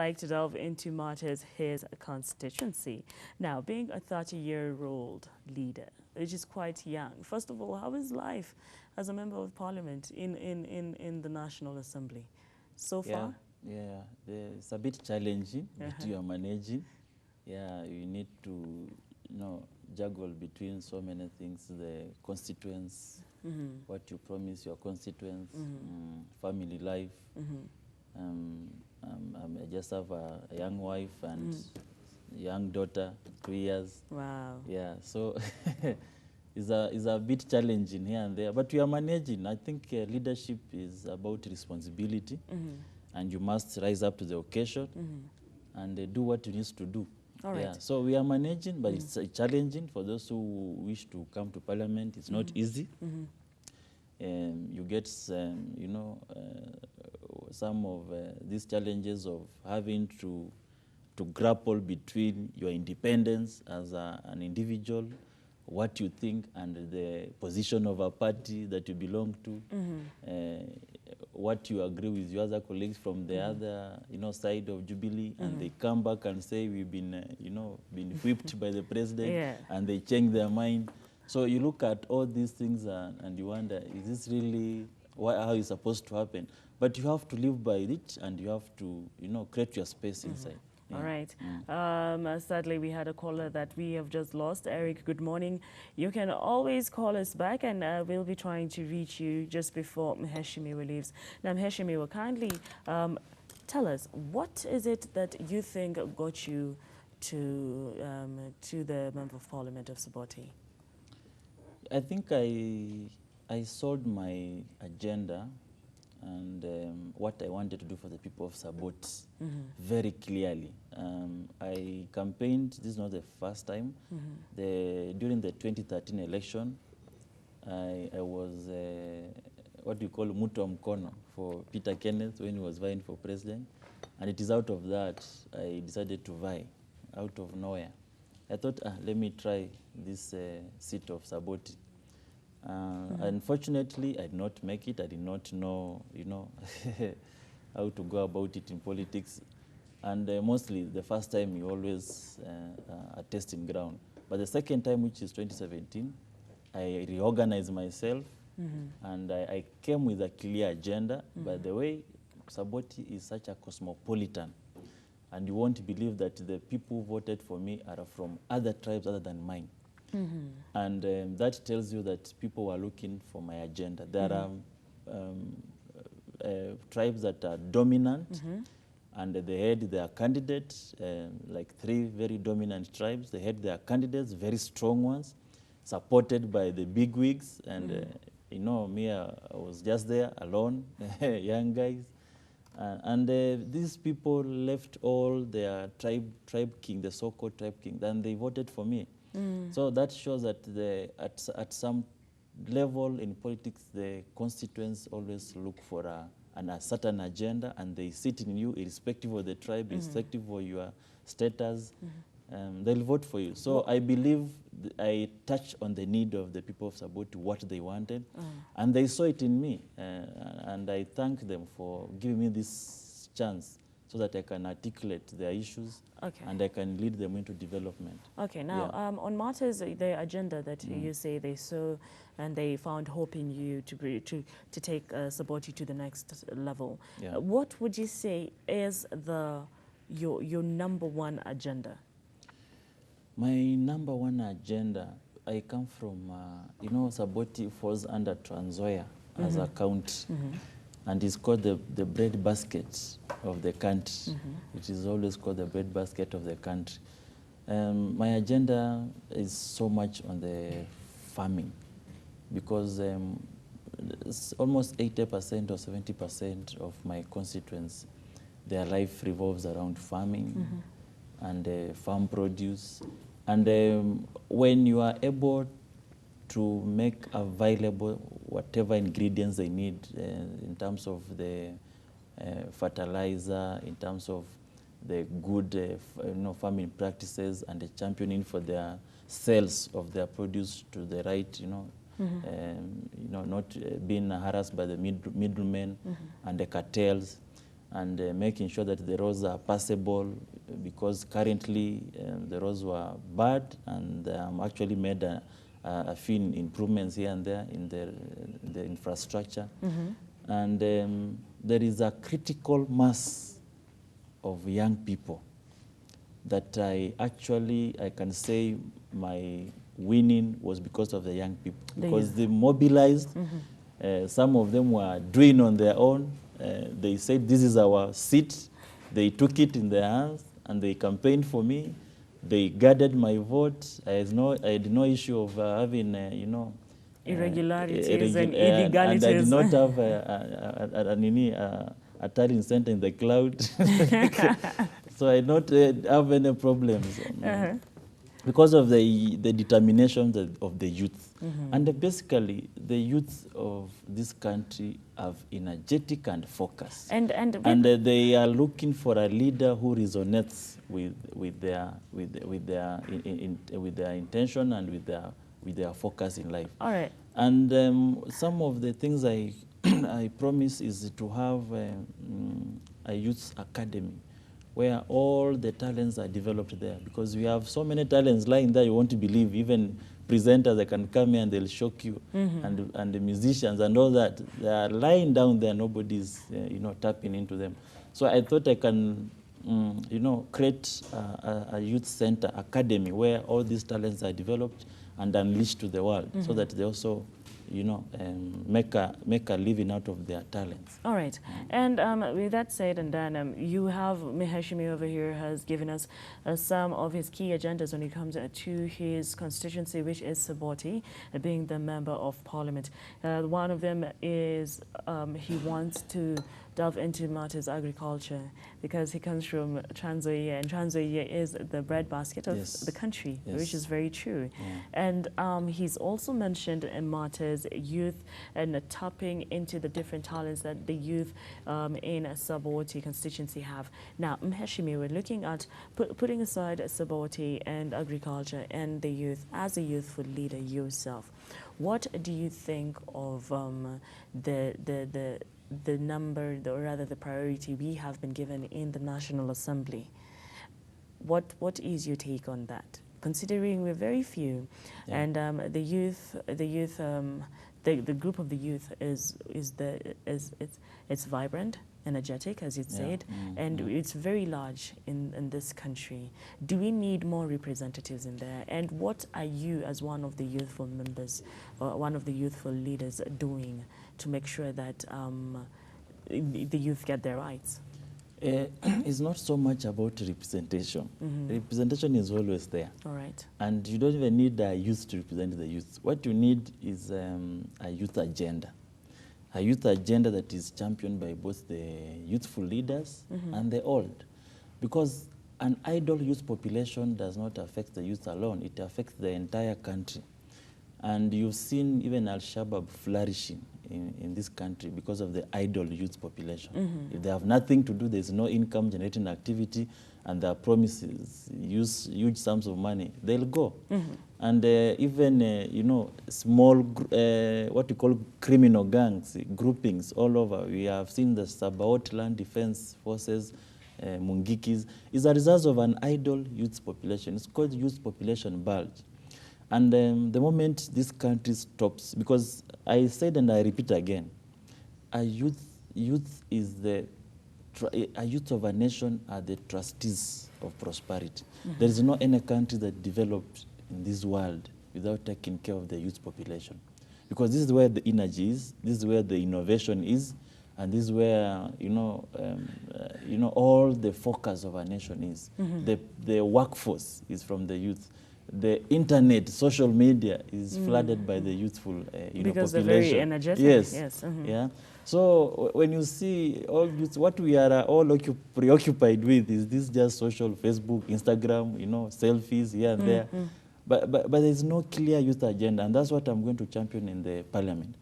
like to delve into matters his constituency. Now, being a 30-year-old leader, which is quite young, first of all, how is life as a member of parliament in the National Assembly so far? Yeah, it's a bit challenging, but you are managing. Yeah, you need to, juggle between so many things, the constituents, what you promise your constituents, family life. I just have a young wife and young daughter, 2 years. Wow. Yeah, so it's a bit challenging here and there, but we are managing. I think leadership is about responsibility, and you must rise up to the occasion and do what you need to do. All right. Yeah, so we are managing, but it's challenging for those who wish to come to parliament. It's not easy. You get, some of these challenges of having to grapple between your independence as an individual, what you think, and the position of a party that you belong to, what you agree with your other colleagues from the other, side of Jubilee, and they come back and say we've been, been whipped by the president, and they change their mind. So you look at all these things and you wonder, is this really how it's supposed to happen? But you have to live by it, and you have to, create your space inside. All right. Sadly, we had a caller that we have just lost. Eric, good morning. You can always call us back, and we'll be trying to reach you just before Mheshimiwa leaves. Now, Mheshimiwa, kindly tell us, what is it that you think got you to the Member of Parliament of Saboti? I think I sold my agenda and what I wanted to do for the people of Saboti very clearly. I campaigned, this is not the first time, during the 2013 election, I was, what do you call, Muto Mkono for Peter Kenneth when he was vying for president. And it is out of that I decided to vie, out of nowhere. I thought, let me try this seat of Saboti. Unfortunately, I did not make it. I did not know, how to go about it in politics. And mostly, the first time you always are testing ground. But the second time, which is 2017, I reorganized myself, and I came with a clear agenda. By the way, Saboti is such a cosmopolitan. And you won't believe that the people who voted for me are from other tribes other than mine. And that tells you that people were looking for my agenda. There are tribes that are dominant, and they had their candidates, like 3 very dominant tribes. They had their candidates, very strong ones, supported by the bigwigs. And, me, I was just there alone, young guys. And these people left all their tribe king, the so-called tribe king, and they voted for me. So that shows that at some level in politics, the constituents always look for a certain agenda, and they sit in you, irrespective of the tribe, irrespective of your status. They'll vote for you. So I believe I touched on the need of the people of Saboti, what they wanted, and they saw it in me. And I thank them for giving me this chance so that I can articulate their issues, and I can lead them into development. Okay, now on matters, the agenda that you say they saw and they found hope in you to take Saboti to the next level. What would you say is your number one agenda? My number one agenda, I come from, Saboti falls under Trans Nzoia as a county. And it's called the bread basket of the country. It is always called the bread basket of the country. My agenda is so much on the farming, because almost 80% or 70% of my constituents, their life revolves around farming and farm produce. And when you are able to make available whatever ingredients they need in terms of the fertilizer, in terms of the good farming practices, and the championing for their sales of their produce to the right, not being harassed by the middlemen and the cartels. and making sure that the roads are passable, because currently the roads were bad, and actually made a few improvements here and there in the infrastructure. And there is a critical mass of young people that I can say my winning was because of the young people, because they mobilized. Some of them were doing on their own. They said, this is our seat. They took it in their hands and they campaigned for me. They guarded my vote. I had no issue of having, irregularities and illegalities. And I did not have a talent center in the cloud. So I did not have any problems. Because of the determination of the youth. And basically, the youth of this country have energetic and focus. And they are looking for a leader who resonates with their intention and with their focus in life. All right. And some of the things I promise is to have a youth academy where all the talents are developed there, because we have so many talents lying there you won't believe. Even presenters, they can come here and they'll shock you, and the musicians and all that, they are lying down there. Nobody's tapping into them. So I thought I can create a youth center academy where all these talents are developed and unleashed to the world, so that they also make a living out of their talents. All right. And with that said and done, you have Miheshimi over here has given us some of his key agendas when it comes to his constituency, which is Saboti, being the member of parliament. One of them is he wants to delve into matters agriculture, because he comes from Trans-Nzoia, and Trans-Nzoia is the breadbasket of the country, which is very true. And he's also mentioned in matters youth and tapping into the different talents that the youth in Saboti constituency have. Now, Mheshimiwa, we're looking at putting aside Saboti and agriculture and the youth, as a youthful leader yourself, what do you think of the number, or rather the priority we have been given in the National Assembly? What is your take on that? Considering we're very few, and the group of the youth it's vibrant, energetic, as you said, and it's very large in this country. Do we need more representatives in there? And what are you, as one of the youthful members, or one of the youthful leaders, doing to make sure that the youth get their rights? It's not so much about representation. Representation is always there. All right. And you don't even need a youth to represent the youth. What you need is a youth agenda. A youth agenda that is championed by both the youthful leaders and the old. Because an idle youth population does not affect the youth alone. It affects the entire country. And you've seen even Al-Shabaab flourishing in this country because of the idle youth population. If they have nothing to do, there's no income generating activity, and their promises use huge sums of money, they'll go. And even, small, what we call criminal gangs, groupings all over. We have seen the Saboti Land Defense Forces, Mungikis, is a result of an idle youth population. It's called youth population bulge. And the moment this country stops, because I said and I repeat again, a youth of a nation are the trustees of prosperity. There is no any country that developed in this world without taking care of the youth population, because this is where the energy is, this is where the innovation is, and this is where all the focus of a nation is. The workforce is from the youth. The internet, social media is flooded by the youthful because population. They're very energetic. Yes. Yeah. So when you see all youth, what we are all preoccupied with is this just social, Facebook, Instagram, selfies here and there. But there is no clear youth agenda, and that's what I'm going to champion in the parliament.